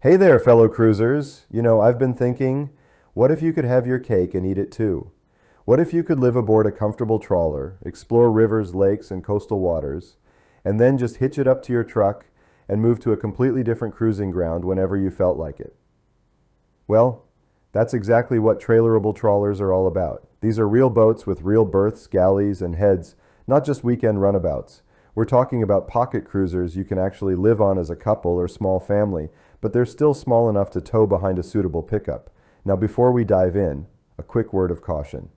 Hey there, fellow cruisers. I've been thinking, what if you could have your cake and eat it too? What if you could live aboard a comfortable trawler, explore rivers, lakes, and coastal waters, and then just hitch it up to your truck and move to a completely different cruising ground whenever you felt like it? Well, that's exactly what trailerable trawlers are all about. These are real boats with real berths, galleys, and heads, not just weekend runabouts. We're talking about pocket cruisers you can actually live on as a couple or small family, but they're still small enough to tow behind a suitable pickup. Now, before we dive in, a quick word of caution.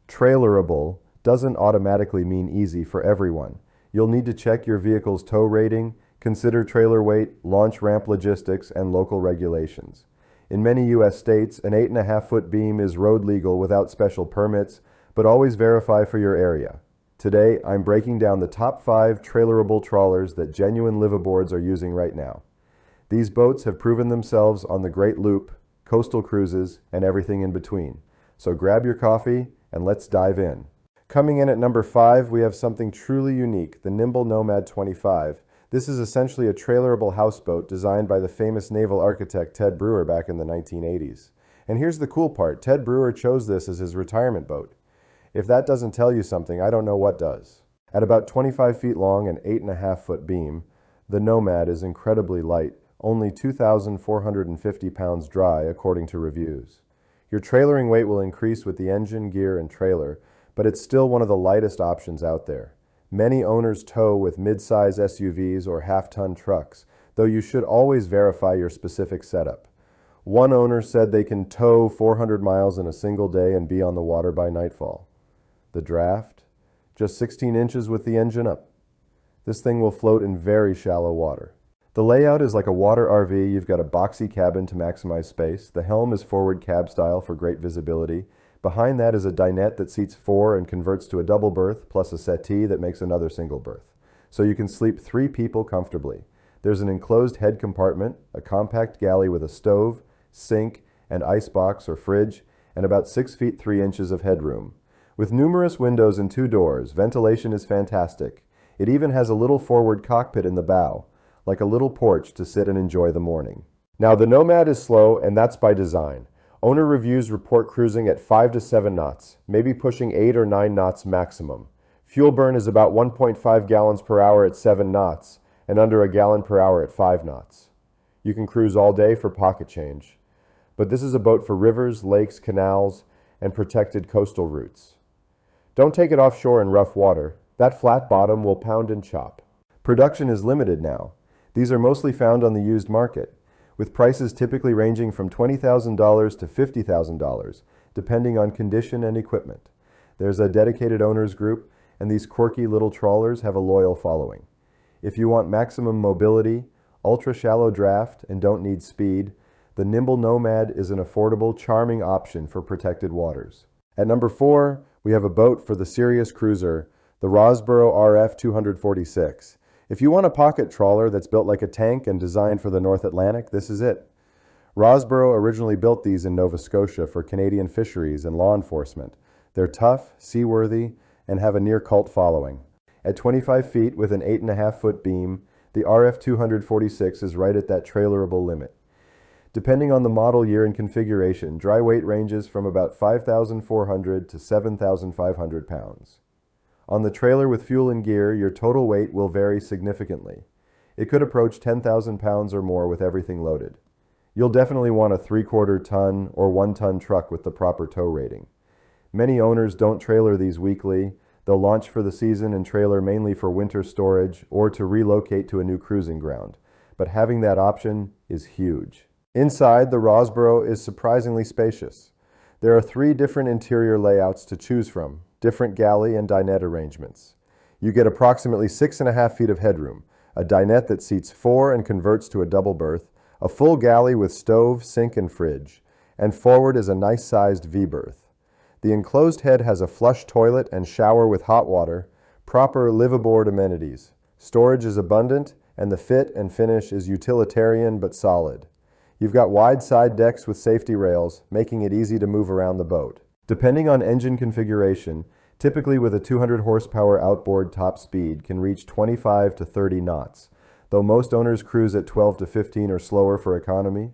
Trailerable doesn't automatically mean easy for everyone. You'll need to check your vehicle's tow rating, consider trailer weight, launch ramp logistics, and local regulations. In many U.S. states, an 8.5-foot beam is road legal without special permits, but always verify for your area. Today, I'm breaking down the top 5 trailerable trawlers that genuine liveaboards are using right now. These boats have proven themselves on the Great Loop, coastal cruises, and everything in between. So grab your coffee and let's dive in. Coming in at number 5, we have something truly unique, the Nimble Nomad 25. This is essentially a trailerable houseboat designed by the famous naval architect Ted Brewer back in the 1980s. And here's the cool part, Ted Brewer chose this as his retirement boat. If that doesn't tell you something, I don't know what does. At about 25 feet long and 8.5-foot beam, the Nomad is incredibly light, only 2,450 pounds dry according to reviews. Your trailering weight will increase with the engine, gear, and trailer, but it's still one of the lightest options out there. Many owners tow with mid-size SUVs or half-ton trucks, though you should always verify your specific setup. One owner said they can tow 400 miles in a single day and be on the water by nightfall. The draft? Just 16 inches with the engine up. This thing will float in very shallow water. The layout is like a water RV. You've got a boxy cabin to maximize space. The helm is forward cab style for great visibility. Behind that is a dinette that seats 4 and converts to a double berth, plus a settee that makes another single berth. So you can sleep 3 people comfortably. There's an enclosed head compartment, a compact galley with a stove, sink, and icebox or fridge, and about 6 feet 3 inches of headroom. With numerous windows and 2 doors, ventilation is fantastic. It even has a little forward cockpit in the bow, like a little porch to sit and enjoy the morning. Now, the Nomad is slow, and that's by design. Owner reviews report cruising at 5 to 7 knots, maybe pushing 8 or 9 knots maximum. Fuel burn is about 1.5 gallons per hour at 7 knots, and under a gallon per hour at 5 knots. You can cruise all day for pocket change. But this is a boat for rivers, lakes, canals, and protected coastal routes. Don't take it offshore in rough water. That flat bottom will pound and chop. Production is limited now. These are mostly found on the used market, with prices typically ranging from $20,000 to $50,000, depending on condition and equipment. There's a dedicated owners group, and these quirky little trawlers have a loyal following. If you want maximum mobility, ultra-shallow draft, and don't need speed, the Nimble Nomad is an affordable, charming option for protected waters. At number 4, we have a boat for the serious cruiser, the Rosboro RF 246. If you want a pocket trawler that's built like a tank and designed for the North Atlantic, this is it. Rosboro originally built these in Nova Scotia for Canadian fisheries and law enforcement. They're tough, seaworthy, and have a near cult following. At 25 feet with an 8.5-foot beam, the RF 246 is right at that trailerable limit. Depending on the model year and configuration, dry weight ranges from about 5,400 to 7,500 pounds. On the trailer with fuel and gear, your total weight will vary significantly. It could approach 10,000 pounds or more with everything loaded. You'll definitely want a 3/4 ton or 1-ton truck with the proper tow rating. Many owners don't trailer these weekly. They'll launch for the season and trailer mainly for winter storage or to relocate to a new cruising ground. But having that option is huge. Inside, the Rosboro is surprisingly spacious. There are 3 different interior layouts to choose from, different galley and dinette arrangements. You get approximately 6.5 feet of headroom, a dinette that seats 4 and converts to a double berth, a full galley with stove, sink, and fridge, and forward is a nice-sized V-berth. The enclosed head has a flush toilet and shower with hot water, proper liveaboard amenities. Storage is abundant, and the fit and finish is utilitarian but solid. You've got wide side decks with safety rails, making it easy to move around the boat. Depending on engine configuration, typically with a 200 horsepower outboard top speed can reach 25 to 30 knots. though most owners cruise at 12 to 15 or slower for economy.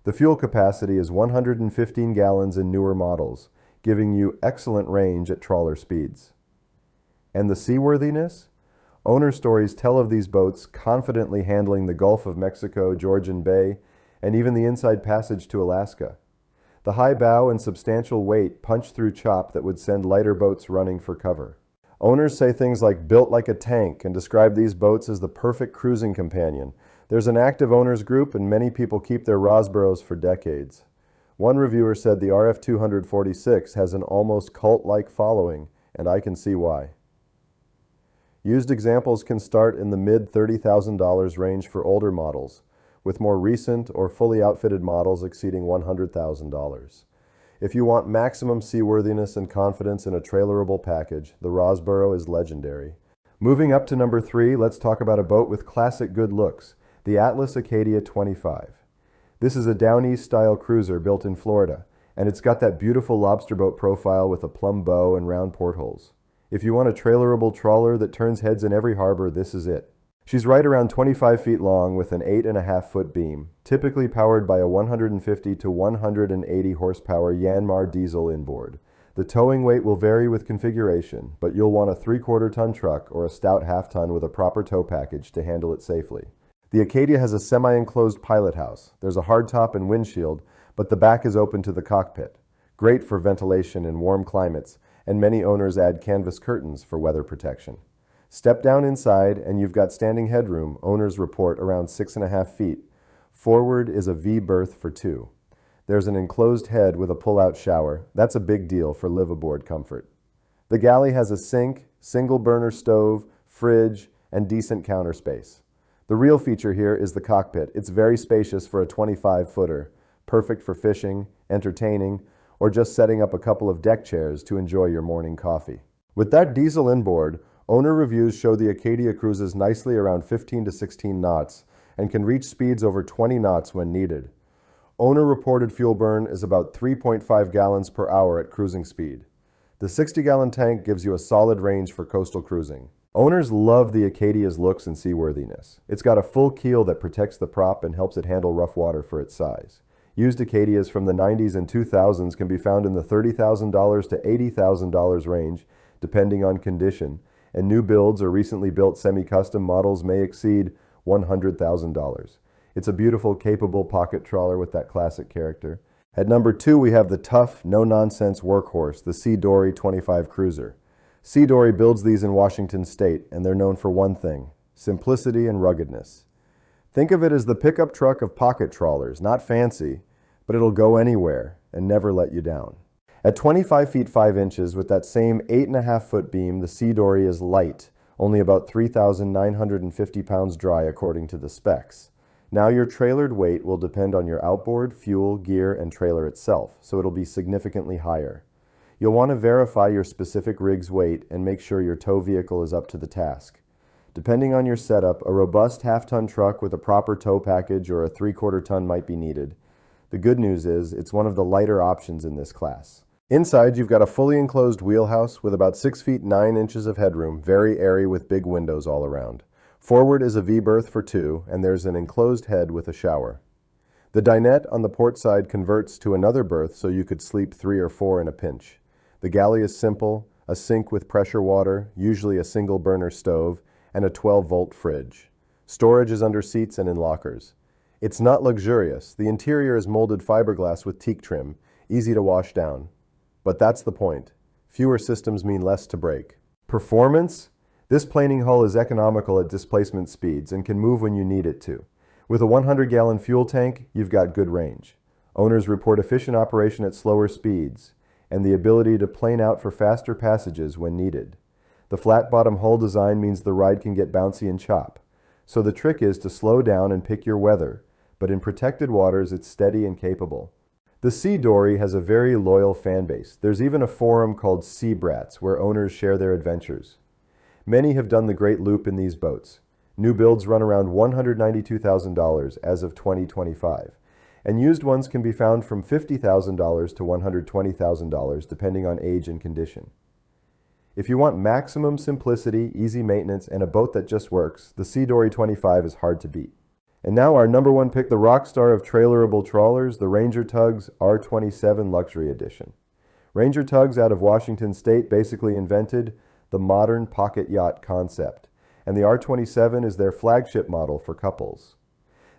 The fuel capacity is 115 gallons in newer models, giving you excellent range at trawler speeds. And the seaworthiness? Owner stories tell of these boats confidently handling the Gulf of Mexico, Georgian Bay, and even the inside passage to Alaska. The high bow and substantial weight punch through chop that would send lighter boats running for cover. Owners say things like built like a tank and describe these boats as the perfect cruising companion. There's an active owners group and many people keep their Rosboros for decades. One reviewer said the RF246 has an almost cult-like following, and I can see why. Used examples can start in the mid-$30,000 range for older models, with more recent or fully outfitted models exceeding $100,000. If you want maximum seaworthiness and confidence in a trailerable package, the Rosboro is legendary. Moving up to number 3, let's talk about a boat with classic good looks, the Atlas Acadia 25. This is a Down East style cruiser built in Florida, and it's got that beautiful lobster boat profile with a plumb bow and round portholes. If you want a trailerable trawler that turns heads in every harbor, this is it. She's right around 25 feet long with an 8.5-foot beam, typically powered by a 150 to 180 horsepower Yanmar diesel inboard. The towing weight will vary with configuration, but you'll want a 3/4 ton truck or a stout half-ton with a proper tow package to handle it safely. The Acadia has a semi-enclosed pilot house. There's a hardtop and windshield, but the back is open to the cockpit. Great for ventilation in warm climates, and many owners add canvas curtains for weather protection. Step down inside and you've got standing headroom. Owners report around 6.5 feet. Forward is a V berth for 2. There's an enclosed head with a pull-out shower. That's a big deal for liveaboard comfort. The galley has a sink, single burner stove, fridge, and decent counter space. The real feature here is the cockpit. It's very spacious for a 25-footer, perfect for fishing, entertaining, or just setting up a couple of deck chairs to enjoy your morning coffee. With that diesel inboard, owner reviews show the Acadia cruises nicely around 15 to 16 knots and can reach speeds over 20 knots when needed. Owner reported fuel burn is about 3.5 gallons per hour at cruising speed. The 60-gallon tank gives you a solid range for coastal cruising. Owners love the Acadia's looks and seaworthiness. It's got a full keel that protects the prop and helps it handle rough water for its size. Used Acadias from the 90s and 2000s can be found in the $30,000 to $80,000 range, depending on condition, and new builds or recently built semi-custom models may exceed $100,000. It's a beautiful, capable pocket trawler with that classic character. At number 2, we have the tough, no-nonsense workhorse, the Sea Dory 25 Cruiser. Sea Dory builds these in Washington State, and they're known for one thing: simplicity and ruggedness. Think of it as the pickup truck of pocket trawlers, not fancy, but it'll go anywhere and never let you down. At 25 feet 5 inches with that same 8.5-foot beam, the Sea Dory is light, only about 3,950 pounds dry according to the specs. Now your trailered weight will depend on your outboard, fuel, gear, and trailer itself, so it'll be significantly higher. You'll want to verify your specific rig's weight and make sure your tow vehicle is up to the task. Depending on your setup, a robust half-ton truck with a proper tow package or a 3/4 ton might be needed. The good news is it's one of the lighter options in this class. Inside, you've got a fully enclosed wheelhouse with about 6 feet 9 inches of headroom, very airy with big windows all around. Forward is a V-berth for 2, and there's an enclosed head with a shower. The dinette on the port side converts to another berth so you could sleep 3 or 4 in a pinch. The galley is simple, a sink with pressure water, usually a single burner stove, and a 12-volt fridge. Storage is under seats and in lockers. It's not luxurious. The interior is molded fiberglass with teak trim, easy to wash down. But that's the point. Fewer systems mean less to break. Performance? This planing hull is economical at displacement speeds and can move when you need it to. With a 100-gallon fuel tank, you've got good range. Owners report efficient operation at slower speeds and the ability to plane out for faster passages when needed. The flat-bottom hull design means the ride can get bouncy and chop. So the trick is to slow down and pick your weather, but in protected waters it's steady and capable. The Sea Dory has a very loyal fan base. There's even a forum called Sea Brats where owners share their adventures. Many have done the great loop in these boats. New builds run around $192,000 as of 2025, and used ones can be found from $50,000 to $120,000 depending on age and condition. If you want maximum simplicity, easy maintenance, and a boat that just works, the Sea Dory 25 is hard to beat. And now our number one pick, the rock star of trailerable trawlers, the Ranger Tugs R27 Luxury Edition. Ranger Tugs out of Washington State basically invented the modern pocket yacht concept, and the R27 is their flagship model for couples.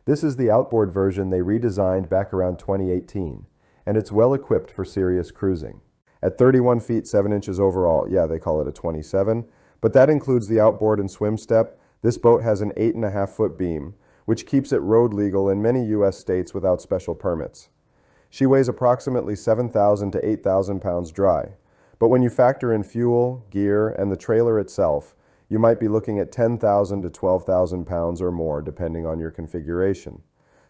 This is the outboard version they redesigned back around 2018, and it's well equipped for serious cruising. At 31 feet 7 inches overall, yeah, they call it a 27, but that includes the outboard and swim step. This boat has an 8.5 foot beam, which keeps it road legal in many U.S. states without special permits. She weighs approximately 7,000 to 8,000 pounds dry, but when you factor in fuel, gear, and the trailer itself, you might be looking at 10,000 to 12,000 pounds or more depending on your configuration.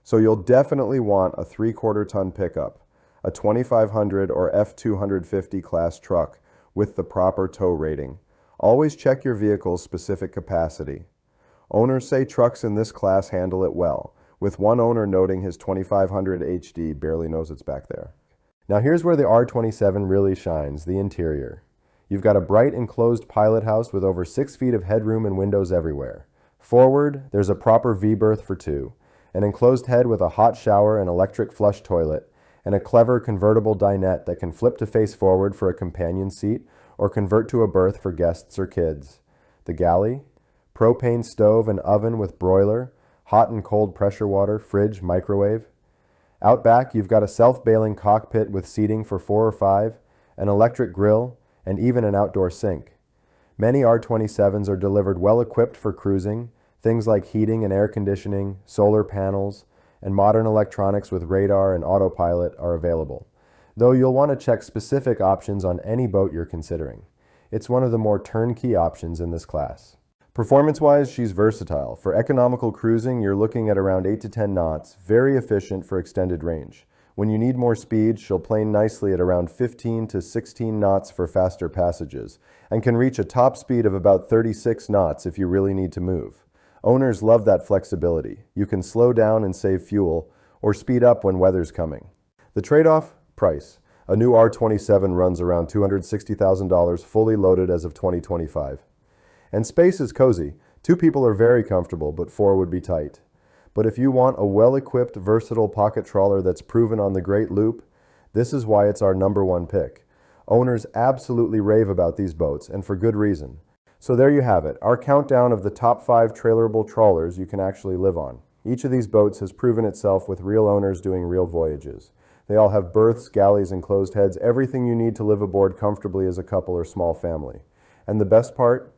So you'll definitely want a 3/4 ton pickup, a 2500 or F250 class truck with the proper tow rating. Always check your vehicle's specific capacity. Owners say trucks in this class handle it well, with one owner noting his 2500 HD barely knows it's back there. Now here's where the R27 really shines, the interior. You've got a bright enclosed pilot house with over 6 feet of headroom and windows everywhere. Forward, there's a proper V-berth for two, an enclosed head with a hot shower and electric flush toilet, and a clever convertible dinette that can flip to face forward for a companion seat or convert to a berth for guests or kids. The galley, propane stove and oven with broiler, hot and cold pressure water, fridge, microwave. Out back, you've got a self-bailing cockpit with seating for 4 or 5, an electric grill, and even an outdoor sink. Many R27s are delivered well equipped for cruising. Things like heating and air conditioning, solar panels, and modern electronics with radar and autopilot are available, though you'll want to check specific options on any boat you're considering. It's one of the more turnkey options in this class. Performance-wise, she's versatile. For economical cruising, you're looking at around 8 to 10 knots, very efficient for extended range. When you need more speed, she'll plane nicely at around 15 to 16 knots for faster passages, and can reach a top speed of about 36 knots if you really need to move. Owners love that flexibility. You can slow down and save fuel, or speed up when weather's coming. The trade-off? Price. A new R27 runs around $260,000 fully loaded as of 2025. And space is cozy. 2 people are very comfortable, but 4 would be tight. But if you want a well-equipped, versatile pocket trawler that's proven on the Great Loop, this is why it's our number one pick. Owners absolutely rave about these boats, and for good reason. So there you have it, our countdown of the top 5 trailerable trawlers you can actually live on. Each of these boats has proven itself with real owners doing real voyages. They all have berths, galleys, and closed heads, everything you need to live aboard comfortably as a couple or small family. And the best part?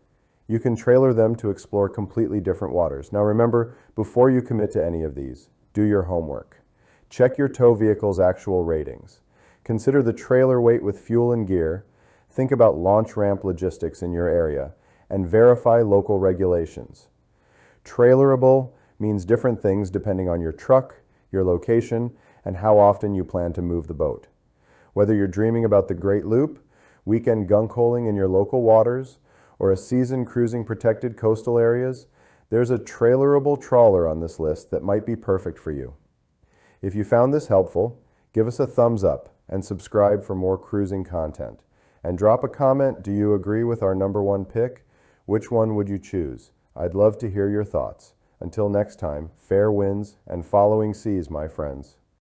You can trailer them to explore completely different waters. Now remember, before you commit to any of these, do your homework. Check your tow vehicle's actual ratings. Consider the trailer weight with fuel and gear. Think about launch ramp logistics in your area, and verify local regulations. Trailerable means different things depending on your truck, your location, and how often you plan to move the boat. Whether you're dreaming about the Great Loop, weekend gunk-holing in your local waters, or a season cruising protected coastal areas, there's a trailerable trawler on this list that might be perfect for you. If you found this helpful, give us a thumbs up and subscribe for more cruising content. And drop a comment, do you agree with our number one pick? Which one would you choose? I'd love to hear your thoughts. Until next time, fair winds and following seas, my friends.